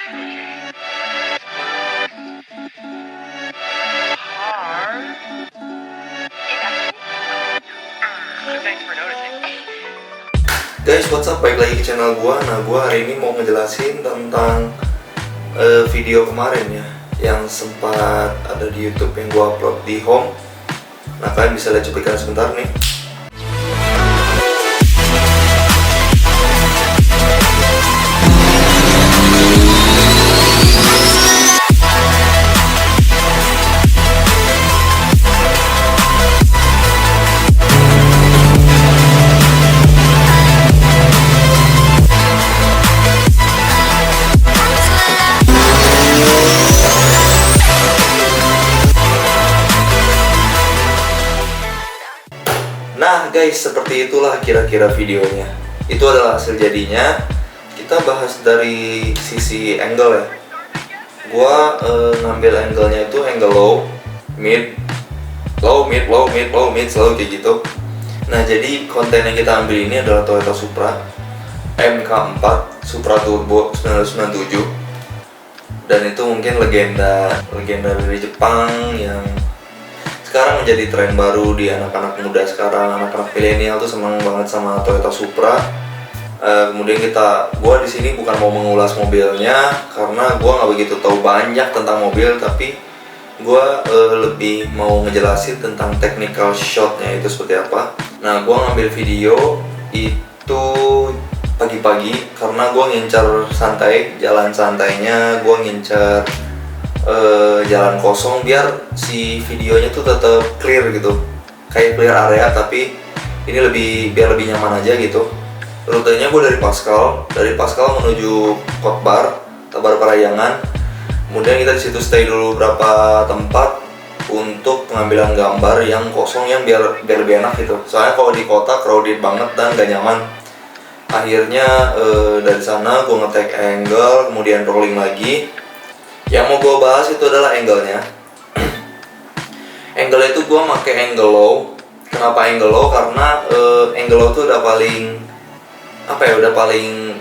Guys, what's up? Balik lagi ke channel gua. Nah, gua hari ini mau ngejelasin tentang video kemarin ya, yang sempat ada di YouTube yang gua upload di home. Nah, kalian bisa lihat cuplikan sebentar nih. Nah guys, seperti itulah kira-kira videonya. Itu adalah hasil jadinya. Kita bahas dari sisi angle ya. Gua ngambil angle-nya itu angle low, mid, low, mid, low, mid, low, mid, selalu kayak gitu. Nah, jadi konten yang kita ambil ini adalah Toyota Supra MK4 Supra Turbo 1997. Dan itu mungkin legenda dari Jepang yang sekarang menjadi tren baru di anak-anak muda sekarang. Anak-anak milenial tuh senang banget sama Toyota Supra. Kemudian gua di sini bukan mau mengulas mobilnya karena gua nggak begitu tahu banyak tentang mobil, tapi gua lebih mau ngejelasin tentang technical shotnya itu seperti apa. Nah, gua ngambil video itu pagi-pagi karena gua ngincar santai, jalan santainya, gua ngincar jalan kosong biar si videonya tuh tetap clear gitu, kayak clear area, tapi ini biar lebih nyaman aja gitu. Rutenya gue dari Pascal menuju Kotbar, Tabar Parahyangan. Kemudian kita di situ stay dulu berapa tempat untuk pengambilan gambar yang kosong, yang biar lebih enak gitu. Soalnya kalau di kota crowded banget dan gak nyaman. Akhirnya dari sana gue nge-take angle, kemudian rolling lagi. Yang mau gue bahas itu adalah angle-nya. Angle itu gue pakai angle low. Kenapa angle low? Karena angle low itu udah paling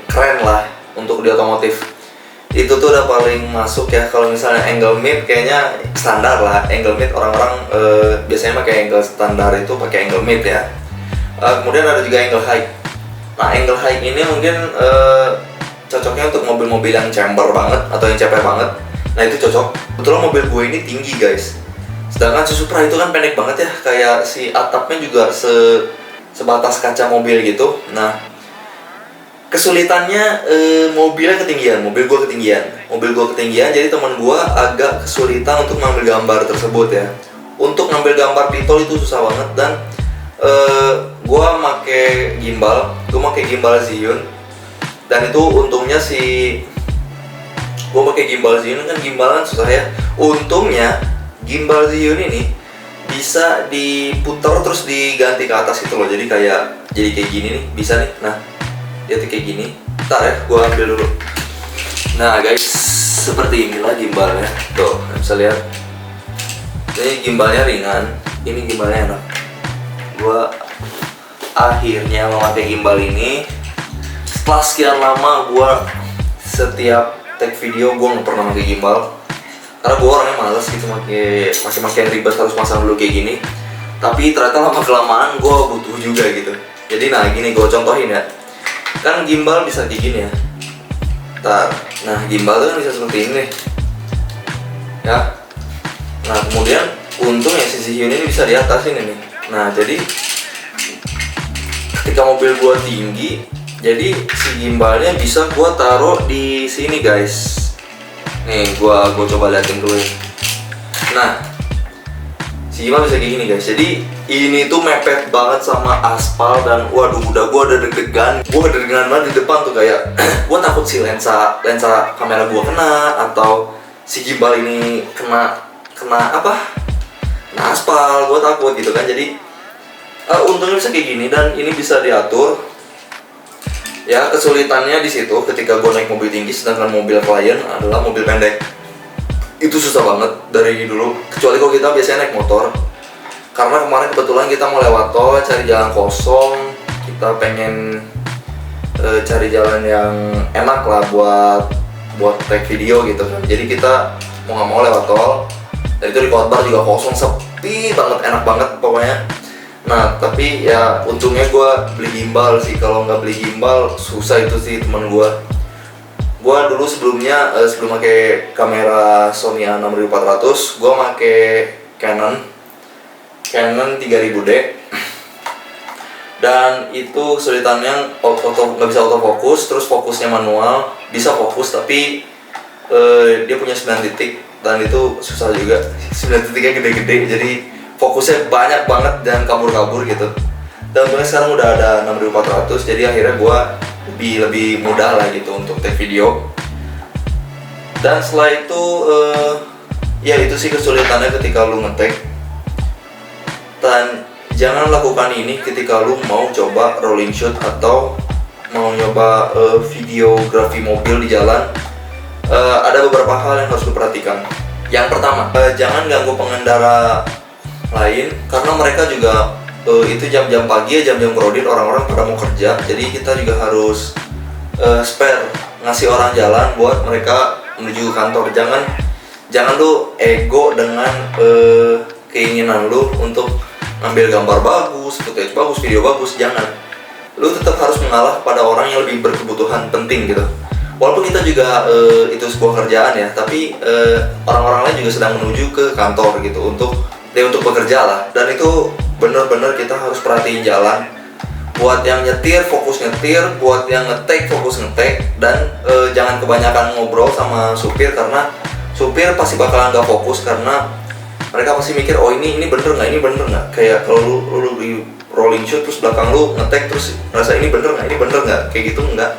keren lah untuk di otomotif. Itu tuh udah paling masuk ya. Kalau misalnya angle mid kayaknya standar lah. Angle mid orang-orang biasanya pakai angle standar itu pakai angle mid ya. Kemudian ada juga angle high. Nah, angle high ini mungkin cocoknya untuk mobil-mobil yang chamber banget atau yang cepet banget. Nah, itu cocok. Kebetulan mobil gue ini tinggi guys. Sedangkan si Supra itu kan pendek banget ya. Kayak si atapnya juga sebatas kaca mobil gitu. Nah, kesulitannya mobilnya ketinggian. Mobil gue ketinggian, jadi teman gue agak kesulitan untuk ngambil gambar tersebut ya. Untuk ngambil gambar di tol itu susah banget. Dan gue pakai gimbal Zhiyun. Dan itu untungnya gue pakai gimbal Zhiyun kan, gimbalan susah ya. Untungnya gimbal Zhiyun ini bisa diputar terus diganti ke atas gitu loh. Jadi kayak gini nih, bisa nih. Nah, jadi kayak gini. Ntar ya, gue ambil dulu. Nah guys, seperti inilah gimbalnya. Tuh, bisa lihat. Ini gimbalnya ringan, ini gimbalnya enak. Gue akhirnya memakai gimbal ini. Setelah sekian lama gue setiap take video gue nggak pernah pakai gimbal karena gue orangnya males gitu pakai yang ribet harus pasang dulu kayak gini. Tapi ternyata lama kelamaan gue butuh juga gitu. Jadi nah gini gue contohin ya, kan gimbal bisa kayak gini ya. Nah gimbal tuh kan bisa seperti ini nih ya. Nah kemudian untungnya si Zhiyun ini bisa di atas ini nih. Nah jadi ketika mobil gue tinggi, jadi si gimbalnya bisa gua taruh di sini guys. Nih gua coba liatin dulu ya. Nah, si gimbal bisa kayak gini guys. Jadi ini tuh mepet banget sama aspal dan waduh gua udah deg-degan. Gua deg-degan banget di depan tuh kayak gua takut si lensa kamera gua kena, atau si gimbal ini kena aspal. Gua takut gitu kan. Jadi untungnya bisa kayak gini dan ini bisa diatur. Ya, kesulitannya di situ ketika gue naik mobil tinggi sedangkan mobil klien adalah mobil pendek. Itu susah banget dari dulu, kecuali kalau kita biasanya naik motor. Karena kemarin kebetulan kita mau lewat tol, cari jalan kosong. Kita pengen cari jalan yang enak lah buat buat tag video gitu kan. Jadi kita mau nggak mau lewat tol, dan itu di Koatbar juga kosong, sepi banget, enak banget pokoknya. Nah tapi ya untungnya gue beli gimbal sih. Kalau nggak beli gimbal susah itu sih temen gue. Gue dulu sebelum pakai kamera Sony A6400, gue pakai Canon 3000D, dan itu kesulitannya nggak bisa autofocus, terus fokusnya manual, bisa fokus tapi dia punya 9 titik dan itu susah juga. 9 titiknya gede-gede, jadi fokusnya banyak banget dan kabur-kabur gitu. Dan untungnya sekarang udah ada 6400, jadi akhirnya gue lebih mudah lah gitu untuk take video. Dan setelah itu ya itu sih kesulitannya ketika lu nge-take. Dan jangan lakukan ini ketika lu mau coba rolling shoot atau mau nyoba videografi mobil di jalan. Ada beberapa hal yang harus lu perhatikan. Yang pertama, jangan ganggu pengendara lain, karena mereka juga itu jam-jam pagi ya, jam-jam kredit, orang-orang pada mau kerja. Jadi kita juga harus spare, ngasih orang jalan buat mereka menuju kantor. Jangan lu ego dengan keinginan lu untuk ngambil gambar bagus, footage bagus, video bagus. Jangan. Lu tetap harus mengalah pada orang yang lebih berkebutuhan penting gitu. Walaupun kita juga itu sebuah kerjaan ya, tapi orang-orang lain juga sedang menuju ke kantor gitu untuk bekerja lah. Dan itu bener-bener kita harus perhatiin jalan. Buat yang nyetir, fokus nyetir. Buat yang nge-take, fokus nge-take. Dan jangan kebanyakan ngobrol sama supir, karena supir pasti bakalan gak fokus, karena mereka pasti mikir, oh ini bener nggak, ini bener nggak. Kayak kalau lu di rolling shoot terus belakang lu nge-take terus ngerasa ini bener nggak, kayak gitu nggak.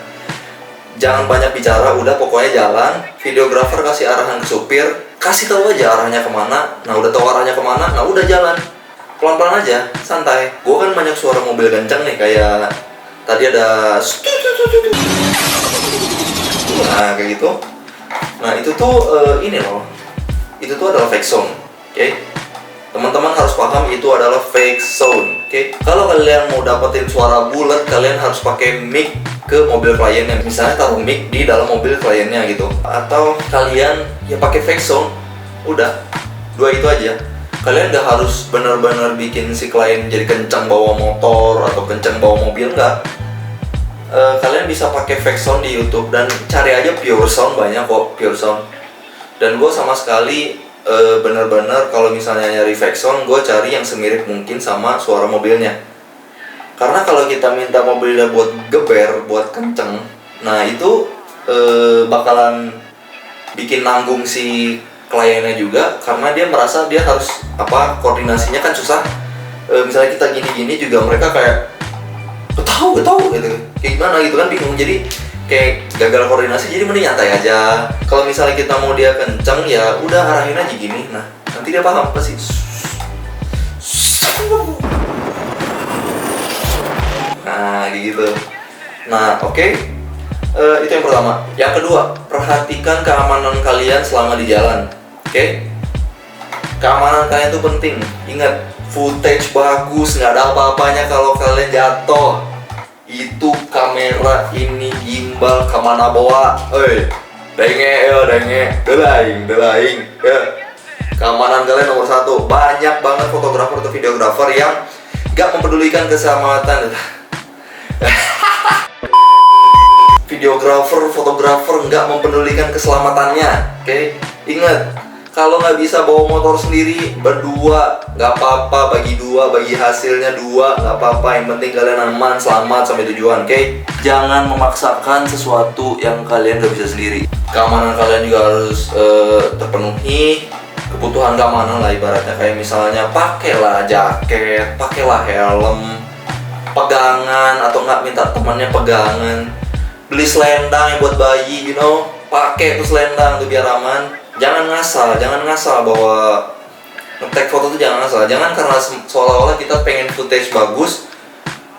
Jangan banyak bicara, udah pokoknya jalan. Videografer kasih arahan ke supir, kasih tahu aja arahnya kemana. Nah udah tahu arahnya kemana, nah udah jalan pelan-pelan aja, santai. Gue kan banyak suara mobil kencang nih, kayak tadi ada nah kayak gitu. Nah itu tuh ini loh, itu tuh adalah fake sound, oke? Teman-teman harus paham itu adalah fake sound, oke? Kalau kalian mau dapetin suara bulat, kalian harus pakai mic ke mobil kliennya. Misalnya taruh mic di dalam mobil kliennya gitu, atau kalian ya pakai fake sound. Udah, dua itu aja. Kalian gak harus benar-benar bikin si klien jadi kencang bawa motor atau kencang bawa mobil, enggak. Kalian bisa pakai fake sound di YouTube dan cari aja pure sound, banyak kok pure sound. Dan gue sama sekali benar-benar kalau misalnya nyari fake sound, gue cari yang semirip mungkin sama suara mobilnya. Karena kalau kita minta mobilnya buat geber, buat kenceng, nah itu bakalan bikin nanggung si kliennya juga, karena dia merasa dia harus koordinasinya kan susah. Misalnya kita gini-gini juga mereka kayak tahu gitu, kayak gimana gitu kan, bingung. Jadi kayak gagal koordinasi, jadi mending nyantai aja. Kalau misalnya kita mau dia kenceng, ya udah arahin aja gini, nah nanti dia paham pasti. Nah gitu. Nah oke. Itu yang pertama. Yang kedua, perhatikan keamanan kalian selama di jalan. Oke? Keamanan kalian itu penting. Ingat, footage bagus nggak ada apa-apanya kalau kalian jatuh. Itu kamera ini gimbal kemana bawa? Denge, delaing. Ya. Keamanan kalian nomor satu. Banyak banget fotografer atau videografer yang nggak mempedulikan keselamatan. Videografer, fotografer nggak mempedulikan keselamatannya, oke? Ingat, kalau nggak bisa bawa motor sendiri, berdua nggak apa-apa, bagi hasilnya dua nggak apa-apa. Yang penting kalian aman, selamat sampai tujuan, oke? Jangan memaksakan sesuatu yang kalian nggak bisa sendiri. Keamanan kalian juga harus terpenuhi. Kebutuhan keamanan lah ibaratnya, kayak misalnya pakailah jaket, pakailah helm, pegangan atau nggak minta temannya pegangan. Beli selendang yang buat bayi, pakai tuh selendang tuh biar aman. Jangan ngasal bahwa nge-take foto tuh jangan ngasal. Jangan karena seolah-olah kita pengen footage bagus,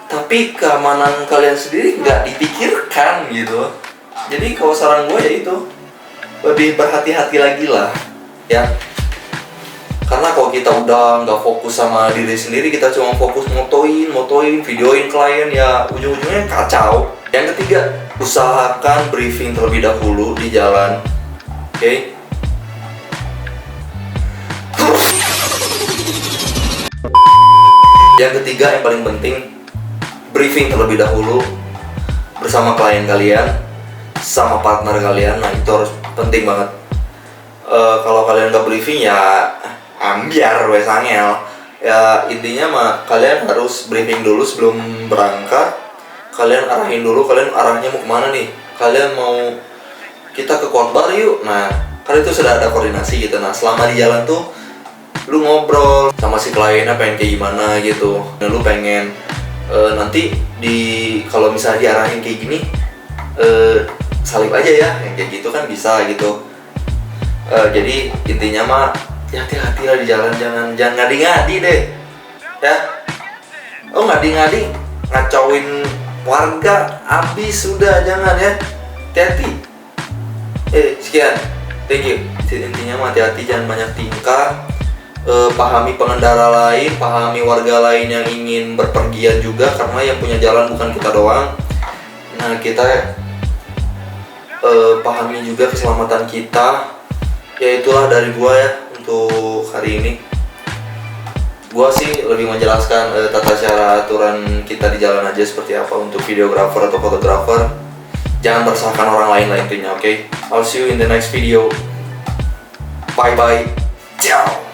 tapi keamanan kalian sendiri nggak dipikirkan gitu. Jadi kalau saran gue ya itu, lebih berhati-hati lagi lah, ya. Karena kalau kita udah nggak fokus sama diri sendiri, kita cuma fokus motoin, videoin klien, ya ujung-ujungnya kacau. Yang ketiga, usahakan briefing terlebih dahulu di jalan, oke? Yang ketiga yang paling penting, briefing terlebih dahulu bersama klien kalian, sama partner kalian. Nah itu harus penting banget. Kalau kalian nggak briefing ya ambiar wes angel. Ya intinya mah kalian harus briefing dulu sebelum berangkat. Kalian arahin dulu, kalian arahnya mau kemana nih? Kalian mau kita ke Kobar yuk. Nah kan itu sudah ada koordinasi gitu. Nah selama di jalan tuh lu ngobrol sama si kliennya pengen kayak gimana gitu. Nah, lu pengen nanti kalau misalnya diarahin kayak gini salib aja ya, yang kayak gitu kan bisa gitu. Jadi intinya mah ya hati-hati lah di jalan, jangan ngadi-ngadi deh ya. Oh ngadi-ngadi ngacauin warga abis, sudah jangan ya, hati-hati. Sekian, thank you. Intinya mah hati-hati, jangan banyak tingkah. Pahami pengendara lain, pahami warga lain yang ingin berpergian juga, karena yang punya jalan bukan kita doang. Nah kita pahami juga keselamatan kita. Ya itulah dari gua ya untuk hari ini. Gua sih lebih menjelaskan tata cara aturan kita di jalan aja seperti apa untuk videographer atau fotografer. Jangan meresahkan orang lain lah intinya, oke? I'll see you in the next video. Bye bye. Ciao.